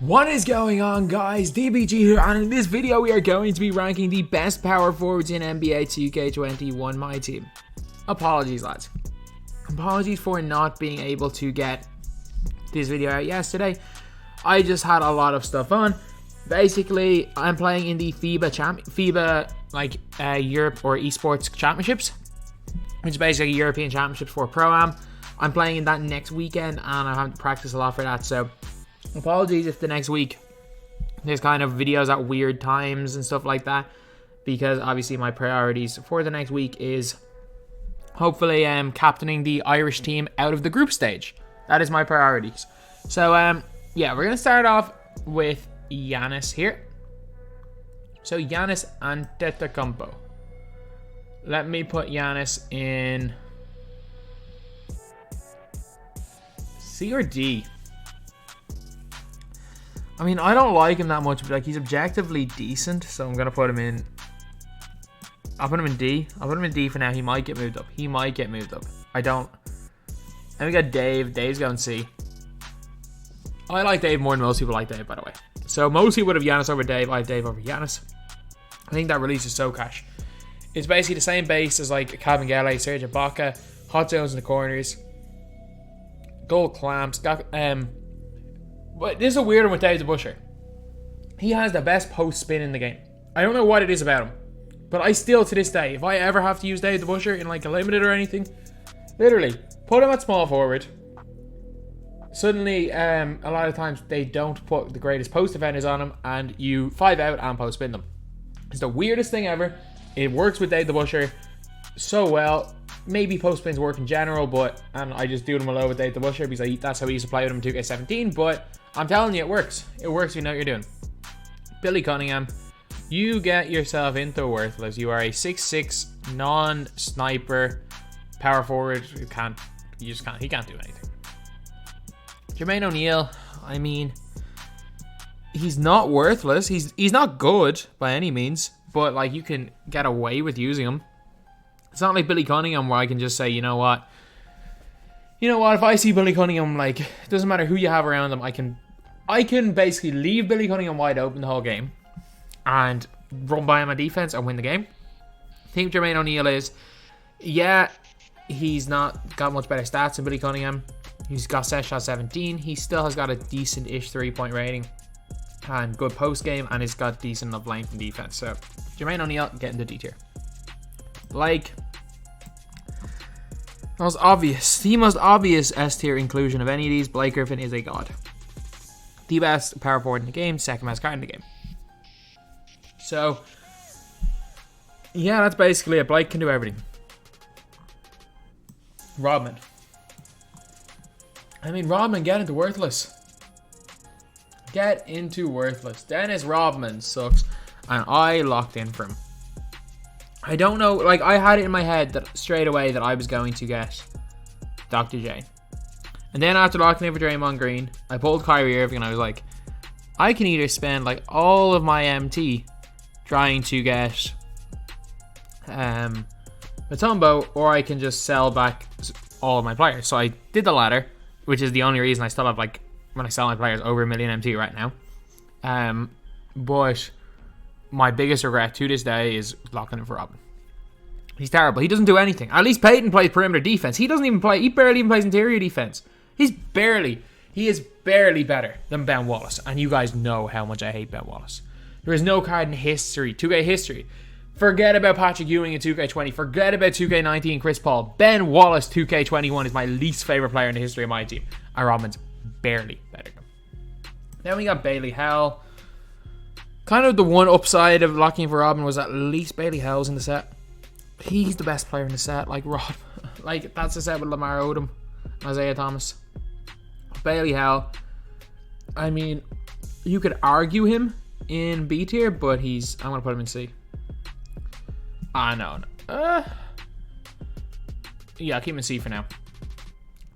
What is going on, guys? DBG here, and in this video we are going to be ranking the best power forwards in NBA 2K21 MyTEAM. Apologies, lads. Apologies for not being able to get this video out yesterday. I just had a lot of stuff on. Basically, I'm playing in the FIBA Europe or Esports Championships, which is basically European Championships for Pro-Am. I'm playing in that next weekend, and I have to practice a lot for that, so apologies if the next week there's kind of videos at weird times and stuff like that, because obviously my priorities for the next week is hopefully captaining the Irish team out of the group stage. That is my priorities. So yeah, we're going to start off with Giannis here. So Giannis Antetokounmpo. Let me put Giannis in C or D. I mean, I don't like him that much, but like he's objectively decent, so I'm gonna put him in. I'll put him in D. I'll put him in D for now. He might get moved up. He might get moved up. I don't. Then we got Dave. Dave's going C. I like Dave more than most people like Dave, by the way. So most people would have Giannis over Dave. I have Dave over Giannis. I think that release is so cash. It's basically the same base as like Kabengele, Serge of Baca, hot zones in the corners, gold clamps. But this is a weird one with Dave the Busher. He has the best post spin in the game. I don't know what it is about him, but I still, to this day, if I ever have to use Dave the Busher in like a limited or anything, literally put him at small forward. Suddenly, a lot of times they don't put the greatest post defenders on him, and you 5 out and post spin them. It's the weirdest thing ever. It works with Dave the Busher so well. Maybe post spins work in general, but I just do them a lot with Dave the Busher because that's how we used to play with him in 2K17. But I'm telling you, it works. It works if you know what you're doing. Billy Cunningham, you get yourself into worthless. You are a 6'6" non-sniper power forward. He can't do anything. Jermaine O'Neal, I mean, he's not worthless. He's not good by any means, but like you can get away with using him. It's not like Billy Cunningham where I can just say, you know what, if I see Billy Cunningham, like, it doesn't matter who you have around him, I can basically leave Billy Cunningham wide open the whole game and run by him on defense and win the game. I think Jermaine O'Neal is, yeah, he's not got much better stats than Billy Cunningham. He's got set shot 17. He still has got a decent-ish 3-point rating and good post game, and he's got decent enough length in defense. So Jermaine O'Neal getting the D tier. Like, the most obvious S tier inclusion of any of these, Blake Griffin is a god. The best power forward in the game, second best card in the game. So, yeah, that's basically it. Blake can do everything. Rodman. I mean, Rodman, get into worthless. Get into worthless. Dennis Rodman sucks, and I locked in for him. I don't know, like, I had it in my head that straight away that I was going to get Dr. J. And then after locking in for Draymond Green, I pulled Kyrie Irving, and I was like, I can either spend, like, all of my MT trying to get Mutombo, or I can just sell back all of my players. So I did the latter, which is the only reason I still have, like, when I sell my players, over 1 million MT right now. But my biggest regret to this day is locking in for Robin. He's terrible. He doesn't do anything. At least Peyton plays perimeter defense. He doesn't even play. He barely even plays interior defense. He is barely better than Ben Wallace. And you guys know how much I hate Ben Wallace. There is no card in history, 2K history. Forget about Patrick Ewing in 2K20. Forget about 2K19 Chris Paul. Ben Wallace 2K21 is my least favorite player in the history of my team. And Robin's barely better. Then we got Bailey Howell. Kind of the one upside of locking for Robin was at least Bailey Howell's in the set. He's the best player in the set. Like, Rob, like, that's the set with Lamar Odom, Isaiah Thomas. Bailey Howell, I mean, you could argue him in B tier, but I'm going to put him in C. No. Yeah, I'll keep him in C for now.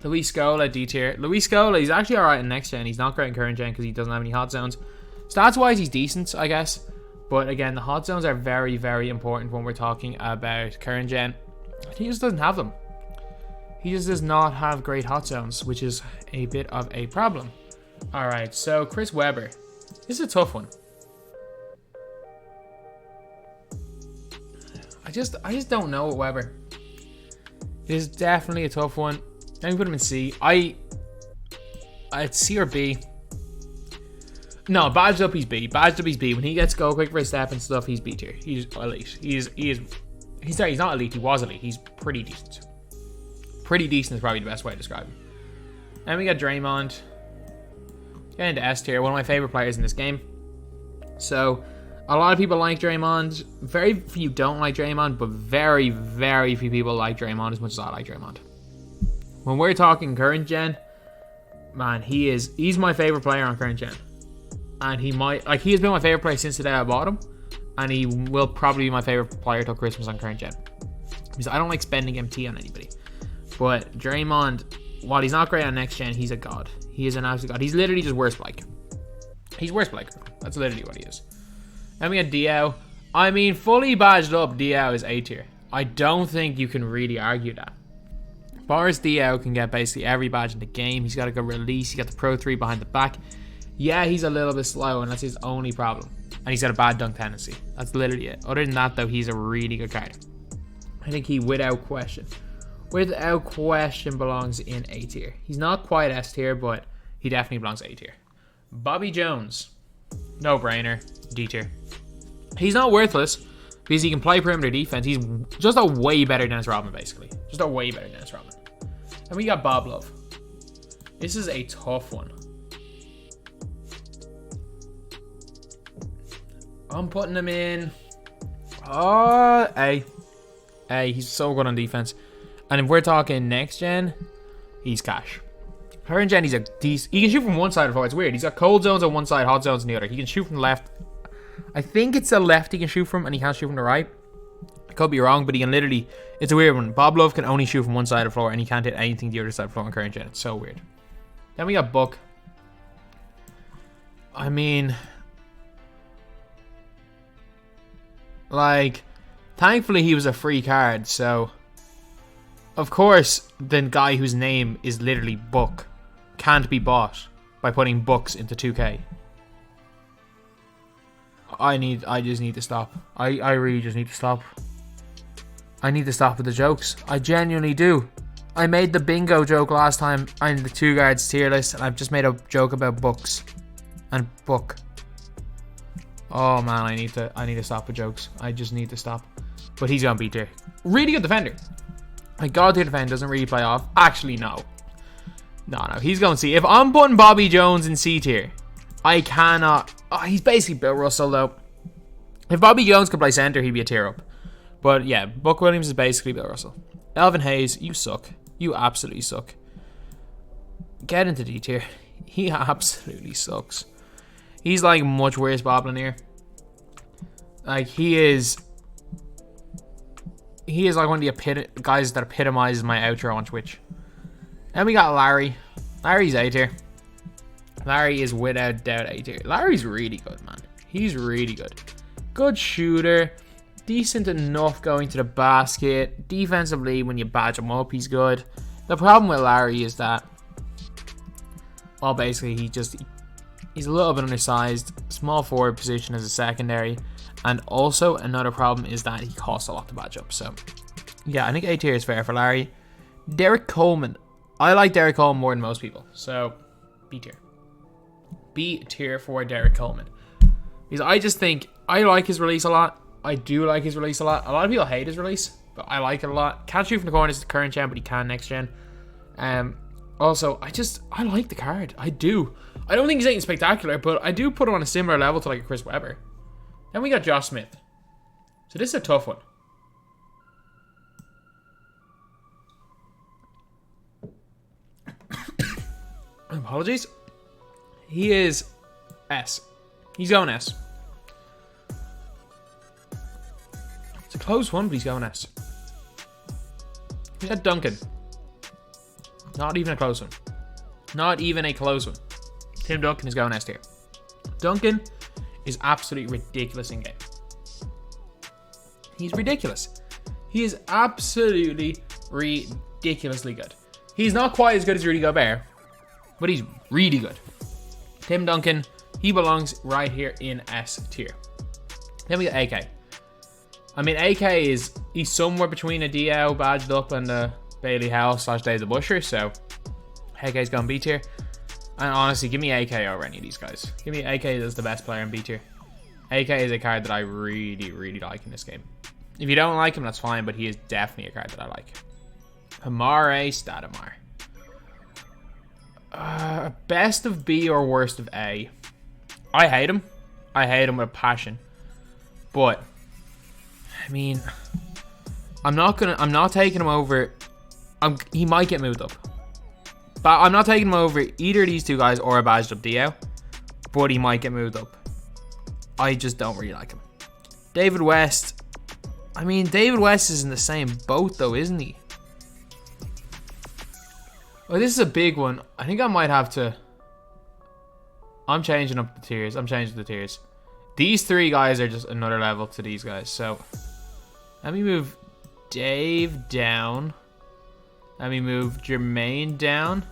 Luis Scola, D tier. Luis Scola, he's actually alright in next gen. He's not great in current gen because he doesn't have any hot zones. Stats wise, he's decent, I guess. But again, the hot zones are very, very important when we're talking about current gen. He just doesn't have them. He just does not have great hot zones, which is a bit of a problem. All right, so Chris Webber. This is a tough one. I just don't know with Webber. It is definitely a tough one. Let me put him in C. It's C or B. No, badged up he's B. Badged up he's B. When he gets go quick for his step and stuff, he's B tier. He's elite. He's not elite. He was elite. He's pretty decent. Pretty decent is probably the best way to describe him. Then we got Draymond. Get into S tier. One of my favorite players in this game. So, a lot of people like Draymond. Very few don't like Draymond, but very, very few people like Draymond as much as I like Draymond. When we're talking current gen, man, he's my favorite player on current gen. And he has been my favorite player since the day I bought him. And he will probably be my favorite player till Christmas on current gen. Because I don't like spending MT on anybody. But Draymond, while he's not great on next gen, he's a god. He is an absolute god. He's literally just worse Blake. He's worse Blake. That's literally what he is. Then we got Diao. I mean, fully badged up, Diao is A tier. I don't think you can really argue that. Boris Diao can get basically every badge in the game. He's got a good release. He's got the Pro 3 behind the back. Yeah, he's a little bit slow, and that's his only problem. And he's got a bad dunk tendency. That's literally it. Other than that, though, he's a really good card. I think he, without question belongs in A tier. He's not quite S tier, but he definitely belongs A tier. Bobby Jones. No brainer. D tier. He's not worthless because he can play perimeter defense. He's just a way better Dennis Rodman, basically. Just a way better Dennis Rodman. And we got Bob Love. This is a tough one. I'm putting him in A. He's so good on defense. And if we're talking next gen, he's cash. Current gen, he can shoot from one side of the floor. It's weird. He's got cold zones on one side, hot zones on the other. He can shoot from the left. I think it's the left he can shoot from, and he can't shoot from the right. I could be wrong, but he can literally... It's a weird one. Bob Love can only shoot from one side of the floor, and he can't hit anything the other side of the floor on current gen. It's so weird. Then we got Book. I mean... Like, thankfully he was a free card, so... Of course, the guy whose name is literally Book can't be bought by putting books into 2K. I just need to stop. I really just need to stop. I need to stop with the jokes. I genuinely do. I made the bingo joke last time on the 2 guards tier list, and I've just made a joke about books and Book. Oh man, I need to stop with jokes. I just need to stop. But he's gonna be tier. Really good defender. My god tier defender doesn't really play off. Actually, no. No, he's going C. If I'm putting Bobby Jones in C tier, I cannot. Oh, he's basically Bill Russell though. If Bobby Jones could play center, he'd be a tier up. But yeah, Buck Williams is basically Bill Russell. Elvin Hayes, you suck. You absolutely suck. Get into D tier. He absolutely sucks. He's like much worse Bob Lanier. Like he is like one of the guys that epitomizes my outro on Twitch. Then we got Larry. Larry's A tier. Larry is without doubt A tier. Larry's really good, man. He's really good. Good shooter. Decent enough going to the basket. Defensively, when you badge him up, he's good. The problem with Larry is that, well, basically, he's a little bit undersized. Small forward position as a secondary. And also, another problem is that he costs a lot to badge up. So, yeah, I think A tier is fair for Larry. Derek Coleman. I like Derek Coleman more than most people. So, B tier. B tier for Derek Coleman. Because I just think, I like his release a lot. I do like his release a lot. A lot of people hate his release, but I like it a lot. Can't shoot from the corners the current gen, but he can next gen. Also, I like the card. I do. I don't think he's anything spectacular, but I do put him on a similar level to like a Chris Webber. Then we got Josh Smith. So this is a tough one. Apologies. He is S. He's going S. It's a close one, but he's going S. We got Duncan. Not even a close one. Not even a close one. Tim Duncan is going S tier. Duncan is absolutely ridiculous in game. He's ridiculous. He is absolutely ridiculously good. He's not quite as good as Rudy Gobert, but he's really good. Tim Duncan, he belongs right here in S tier. Then we got AK. I mean, he's somewhere between a DL badged up and a Bailey Howell / Dave the Busher, so AK's going B tier. And honestly, give me AK over any of these guys. Give me AK as the best player in B tier. AK is a card that I really, really like in this game. If you don't like him, that's fine, but he is definitely a card that I like. Amare Stoudemire. Best of B or worst of A? I hate him. I hate him with a passion. But I mean, I'm not taking him over. He might get moved up. But I'm not taking him over either of these two guys or a badged up DL. But he might get moved up. I just don't really like him. David West. I mean, David West is in the same boat though, isn't he? Oh, this is a big one. I think I might have to... I'm changing up the tiers. These three guys are just another level to these guys. So, let me move Dave down. Let me move Jermaine down.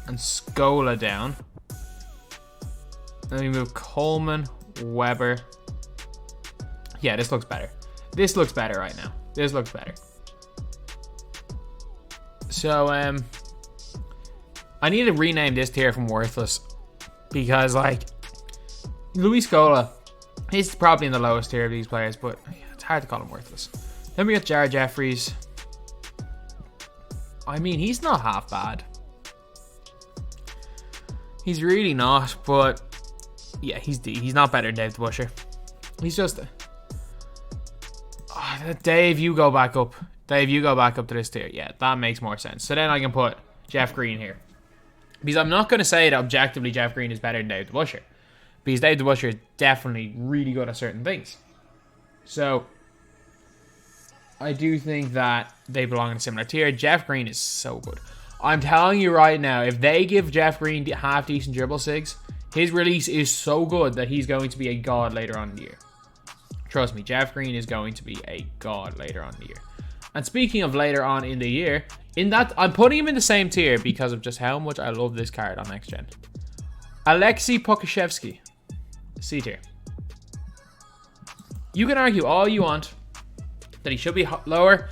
And Scola down. Let me move Coleman, Weber. Yeah, this looks better. This looks better right now. This looks better. So, I need to rename this tier from worthless. Because, like, Luis Scola, he's probably in the lowest tier of these players, but it's hard to call him worthless. Then we got Jared Jeffries. I mean, he's not half bad. He's really not, but yeah, he's D. He's not better than Dave the Busher. He's just... Dave, you go back up. Dave, you go back up to this tier. Yeah, that makes more sense. So then I can put Jeff Green here. Because I'm not going to say that objectively Jeff Green is better than Dave the Busher. Because Dave the Busher is definitely really good at certain things. So, I do think that they belong in a similar tier. Jeff Green is so good. I'm telling you right now, if they give Jeff Green half-decent dribble sigs, his release is so good that he's going to be a god later on in the year. Trust me, Jeff Green is going to be a god later on in the year. And speaking of later on in the year, I'm putting him in the same tier because of just how much I love this card on Next Gen. Alexey Pokashevsky, C tier. You can argue all you want that he should be lower,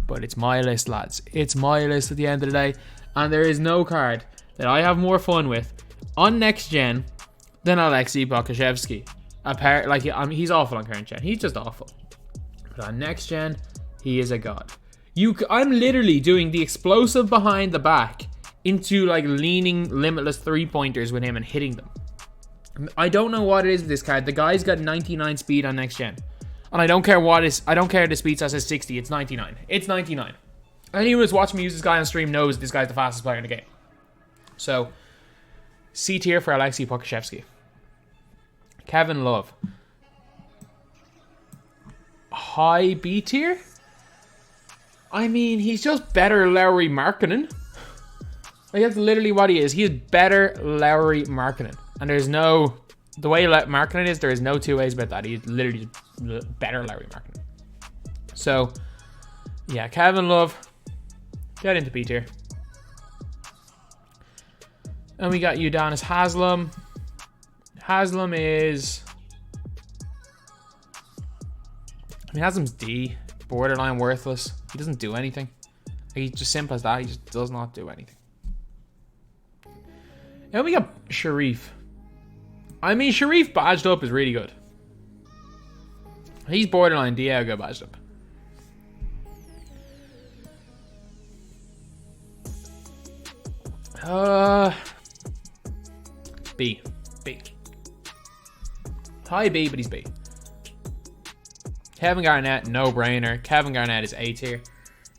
but it's my list, lads. It's my list at the end of the day, and there is no card that I have more fun with on Next Gen than Alexey Pokashevsky. He's awful on current gen. He's just awful. But on Next Gen, he is a god. I'm literally doing the explosive behind the back into like leaning limitless 3-pointers with him and hitting them. I don't know what it is with this card. The guy's got 99 speed on Next Gen. And I don't care the speed size says 60. It's 99. It's 99. Anyone who's watching me use this guy on stream knows this guy's the fastest player in the game. So, C tier for Alexey Pokashevsky. Kevin Love. High B tier? I mean, he's just better Lowry Markkanen. Like, that's literally what he is. He is better Lowry Markkanen. And there's no... The way Markkanen is, there is no two ways about that. He's literally better Lowry Markkanen. So, yeah, Kevin Love. Get into B tier. And we got Udonis Haslem. Haslem is... I mean, Haslem's D. Borderline worthless. He doesn't do anything. He's just simple as that. He just does not do anything. And we got Sharif. I mean, Sharif badged up is really good. He's borderline Diego badged up. B. High B, but he's B. Kevin Garnett, no brainer. Kevin Garnett is A tier.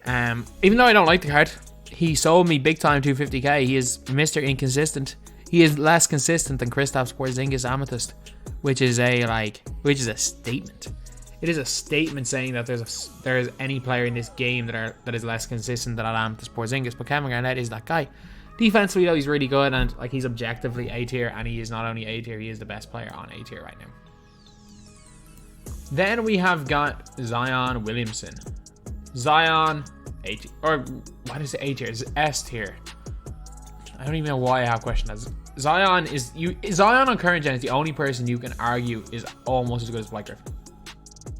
Even though I don't like the card, he sold me big time 250k. He is Mr. Inconsistent. He is less consistent than Kristaps Porzingis Amethyst, which is a statement. It is a statement saying that there is any player in this game that is less consistent than Amethyst Porzingis. But Kevin Garnett is that guy. Defensively though, he's really good, and like he's objectively A tier, and he is not only A tier, he is the best player on A tier right now. Then we have got Zion Williamson. Zion, A tier. Or, what is it A tier? It's S tier. I don't even know why I have questions as Zion on current gen is the only person you can argue is almost as good as Blake Griffin.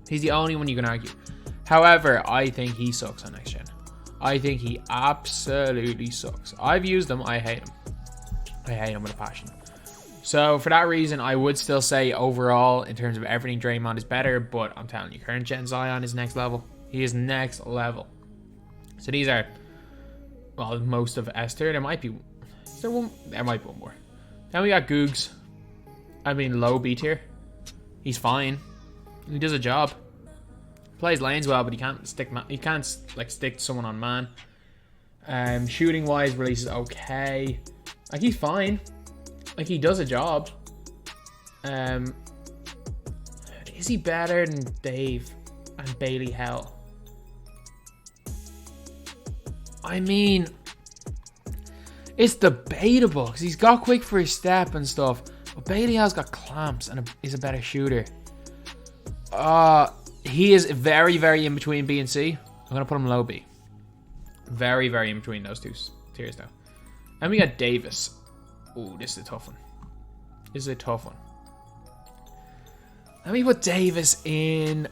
He's the only one you can argue. However, I think he sucks on next gen. I think he absolutely sucks. I've used him. I hate him. I hate him with a passion. So for that reason, I would still say overall, in terms of everything, Draymond is better. But I'm telling you, current gen Zion is next level. He is next level. So these are, well, most of S tier. There might be one more. Then we got Googs. I mean, low B tier. He's fine. He does a job. Plays lanes well, but he can't stick. He can't like stick someone on man. Shooting wise, releases okay. Like he's fine. Like he does a job. Is he better than Dave and Bailey Hell? I mean, it's debatable because he's got quick for his step and stuff. But Bailey Hell's got clamps and is a better shooter. He is very, very in between B and C. I'm gonna put him low B. Very, very in between those two tiers now. And we got Davis. Ooh, this is a tough one. This is a tough one. Let me put Davis in.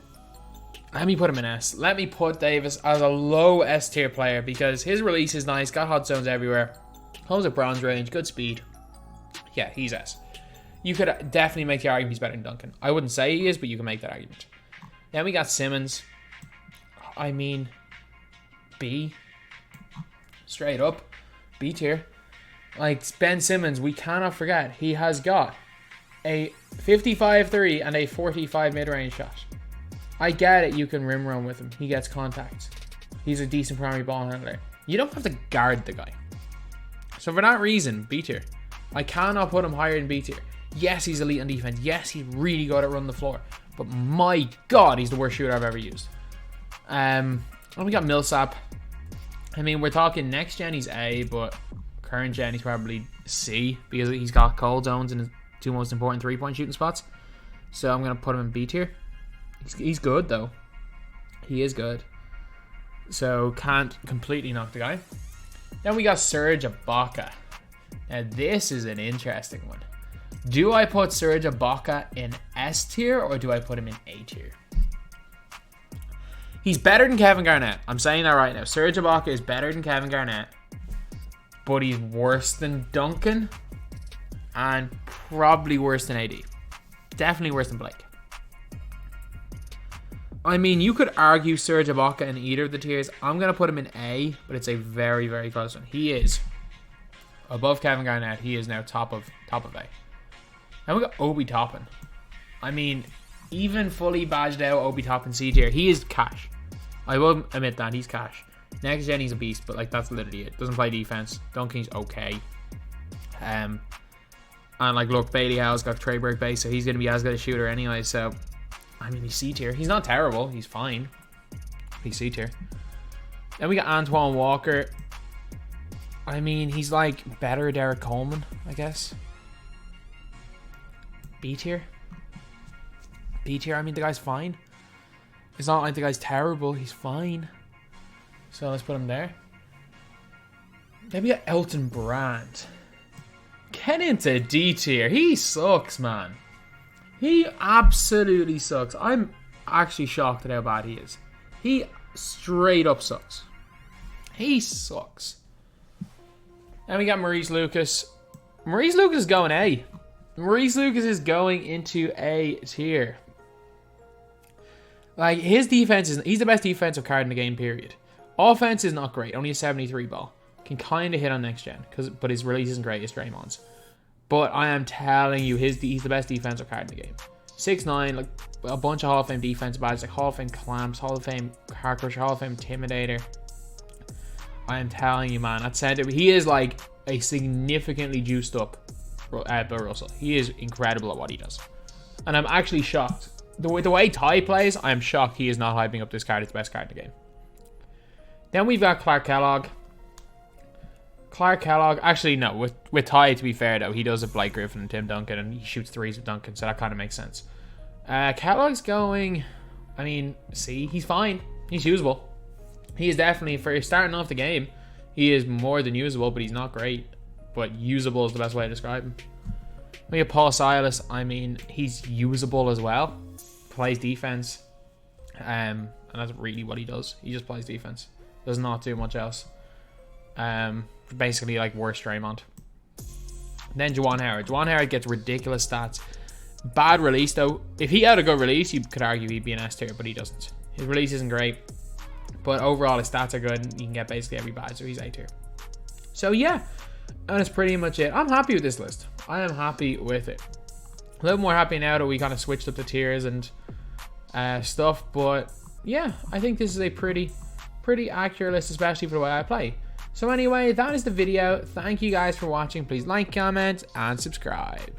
Let me put him in S. Let me put Davis as a low S tier player because his release is nice. Got hot zones everywhere. Holds at bronze range. Good speed. Yeah, he's S. You could definitely make the argument he's better than Duncan. I wouldn't say he is, but you can make that argument. Then we got Simmons. I mean, B. Straight up. B tier. Like, Ben Simmons, we cannot forget, he has got a 55-3 and a 45 mid-range shot. I get it, you can rim run with him. He gets contact. He's a decent primary ball handler. You don't have to guard the guy. So for that reason, B tier. I cannot put him higher than B tier. Yes, he's elite on defense. Yes, he's really good at running the floor. But my God, he's the worst shooter I've ever used. And we got Millsap. I mean, we're talking next gen, he's A, but current gen, he's probably C because he's got cold zones in his two most important three-point shooting spots. So I'm going to put him in B tier. He's good, though. He is good. So can't completely knock the guy. Then we got Serge of Baca. Now, this is an interesting one. Do I put Serge of Baca in S tier or do I put him in A tier? He's better than Kevin Garnett. I'm saying that right now. Serge of Baca is better than Kevin Garnett. But he's worse than Duncan. And probably worse than AD. Definitely worse than Blake. I mean, you could argue Serge of Baca in either of the tiers. I'm going to put him in A, but it's a very, very close one. He is above Kevin Garnett. He is now top of A. Then we got Obi Topping. I mean, even fully badged out Obi Topping C tier, he is cash. I will admit that, he's cash. Next gen, he's a beast, but like that's literally it. Doesn't play defense. Duncan's okay. And like, look, Bailey Howell's got Treyberg base, so he's going to be as good a shooter anyway. So, I mean, he's C tier. He's not terrible. He's fine. He's C tier. Then we got Antoine Walker. I mean, he's like better Derek Coleman, I guess. B tier. B tier. I mean, the guy's fine. It's not like the guy's terrible. He's fine. So let's put him there. Then we got Elton Brand. Get into D tier. He sucks, man. He absolutely sucks. I'm actually shocked at how bad he is. He straight up sucks. He sucks. Then we got Maurice Lucas. Maurice Lucas is going A. Maurice Lucas is going into A tier. Like, his defense is... He's the best defensive card in the game, period. Offense is not great. Only a 73 ball. Can kind of hit on next gen. But his release isn't great. It's Draymond's. But I am telling you, he's the best defensive card in the game. 6'9", like a bunch of Hall of Fame defensive badges, like Hall of Fame clamps, Hall of Fame hard crusher, Hall of Fame intimidator. I am telling you, man, at center, he is like a significantly juiced up Bill Russell. He is incredible at what he does. And I'm actually shocked. The way Ty plays, I am shocked he is not hyping up this card as the best card in the game. Then we've got Clark Kellogg. Clark Kellogg, actually no, with Ty, to be fair though, he does have Blake Griffin and Tim Duncan, and he shoots threes with Duncan, so that kind of makes sense. Kellogg's going, I mean, see, he's fine. He's usable. He is definitely, for starting off the game, he is more than usable, but he's not great. but usable is the best way to describe him. We have Paul Silas. I mean, he's usable as well. Plays defense. And that's really what he does. He just plays defense. Does not do much else. Basically like worse Draymond. Then Juan Howard. Juan Howard gets ridiculous stats. Bad release though. If he had a good release, you could argue he'd be an S tier, but he doesn't. His release isn't great. But overall, his stats are good. You can get basically every badge, so he's A tier. So yeah, and that's pretty much it. I'm happy with this list. I am happy with it. A little more happy now that we kind of switched up the tiers and stuff. But yeah, I think this is a pretty accurate list, especially for the way I play. So anyway, that is the video. Thank you guys for watching. Please like, comment, and subscribe.